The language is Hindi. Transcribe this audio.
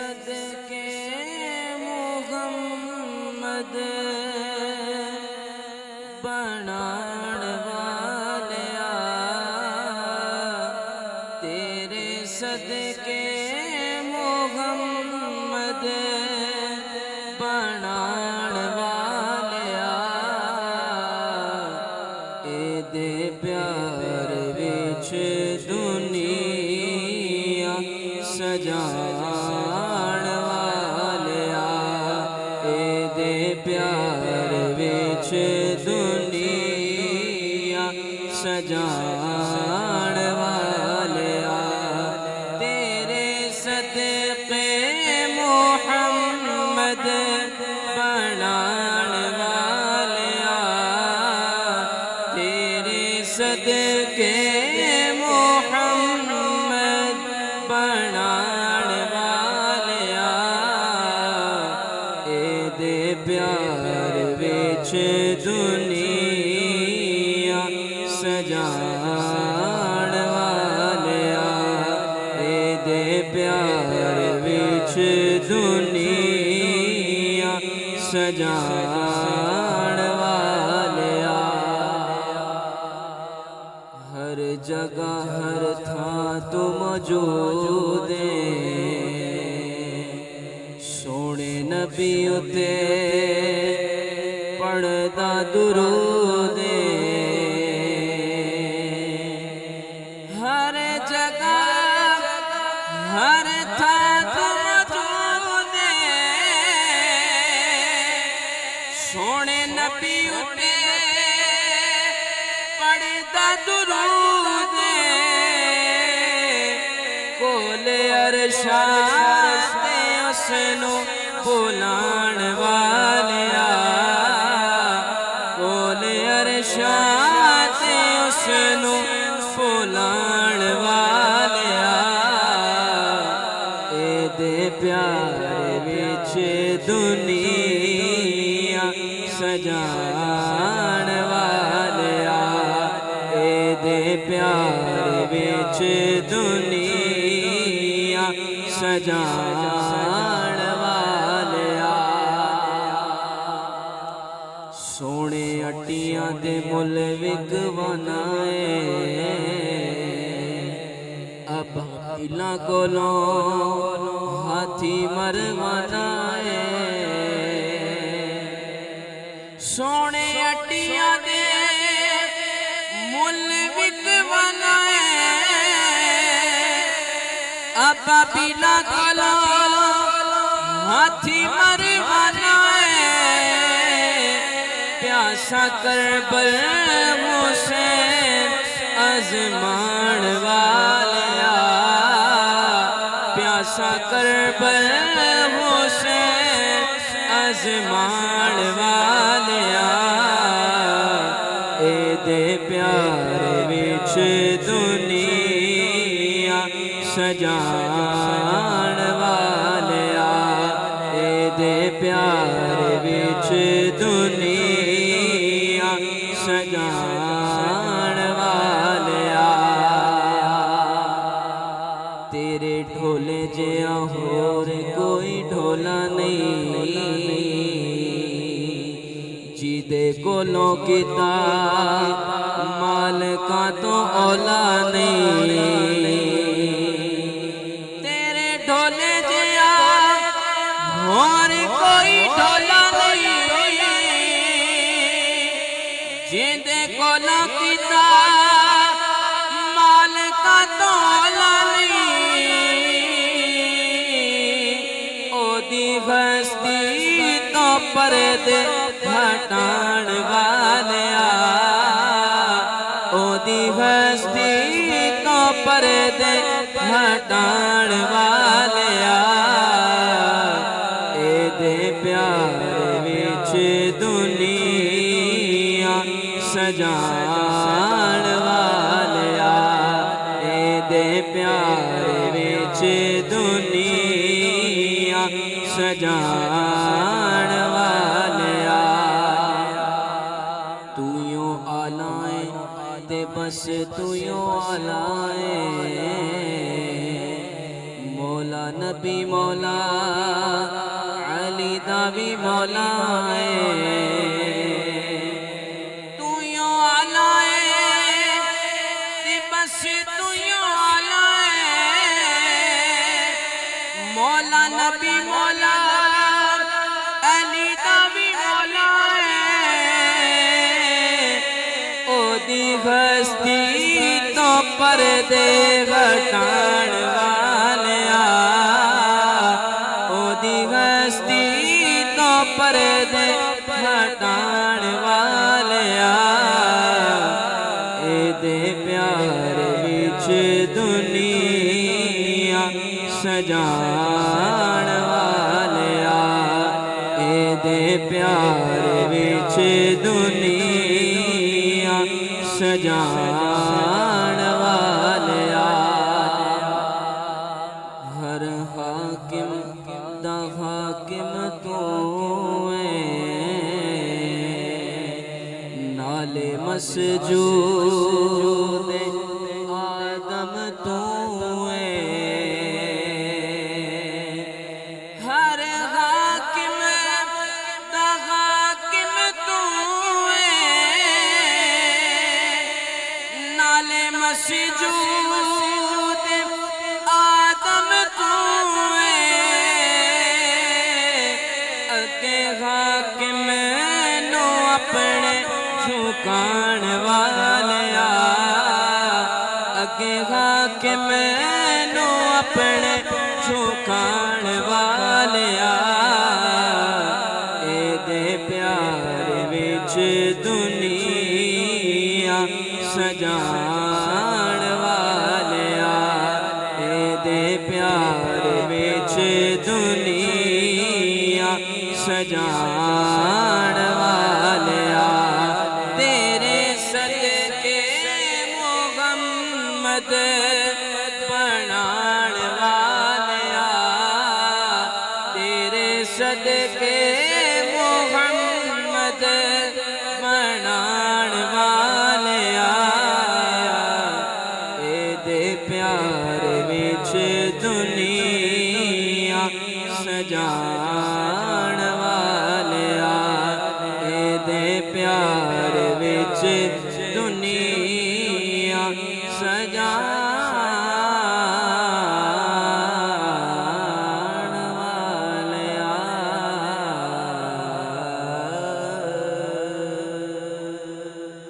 सदके मुहम्मद बनाण वालिया तेरे सदके मुहम्मद बनाण वालिया एदे प्यार विच दुनिया सजाण वालिया एदे प्यार विच दुनिया सजाण वालिया तेरे सदके मुहम्मद बनाण वालिया तेरे सदके मुहम्मद बनाण वालिया एदे प्यार विच दुनिया सजाण वालिया एदे प्यार विच दुनिया सजाण वालिया हर जगह हर थां तू मौजूद है सोने नबी उते पढ़दा दुरूद हर जगह हर थां तू मौजूद सोने नबी उते पढ़दा दुरूद कोले अरशाद ते उसनू बुलाण वालिया कोले अरशाद ते उसनू बुलाण वालिया एदे प्यार विच दुनिया सजाण वालिया एदे प्यार विच दुनिया सजाण वालिया सोने अट्टियां दे मुल विकवाना अब इला कोलों हाथी मरवाना सोने अट्टियां दे मुल विकवाना अब बिला कोलो हाथी मरवाना प्यासा करबल हुसैन आजमाण वालिया प्यासा करबल हुसैन आजमाण वालिया एदे प्यार विच दुनिया सजाण वालिया एदे प्यार विच दुनिया सजाण वालिया तेरे ढोले जिया होर कोई ढोला नहीं जिदे कोलों किता मालका तो औला नहीं तेरे ढोले जिया और कोई ढोला नहीं जिदे कोलों किता मालका तो औला नहीं ओदी हस्ती तो परदे हटाण वालिया ओदी हस्ती तो परदे हटाण वालिया एदे प्यार विच दुनिया सजाण वालिया एदे प्यार विच दुनिया सजाण वालिया तू यो आलाए ते बस तू यो आलाए मौला नबी मौला अली दा भी मौला है। तू यो आला है ते बस तू यो आला है। मौला नबी मौला अली दा भी मौला है। ओदी हस्ती तो पर्दे घटाण वालिया, ओदी हस्ती तो पर्दे घटाण वालिया। एदे प्यार विच दुनिया सजाण वालिया, एदे प्यार विच दुनिया सजाण वालिया। हर हाकिम दा हाकिम तू है, नाले मसजूद आदम तू है। हर हाकिम दा हाकिम तू है, नाले मसजूद आदम तू है। अगे हाकिम नो अपने झुकाण वालिया, अगे हाकिम नो अपने झुकाण वालिया। एदे प्यार विच दुनिया सजाण वालिया, एदे प्यार विच दुनिया सजाण वालिया। तेरे सदके मुहम्मद बनाण वालिया, तेरे सदके मुहम्मद बनाण वालिया। एदे प्यार विच दुनिया सजाण वालिया, एदे प्यार विच दुनिया सजा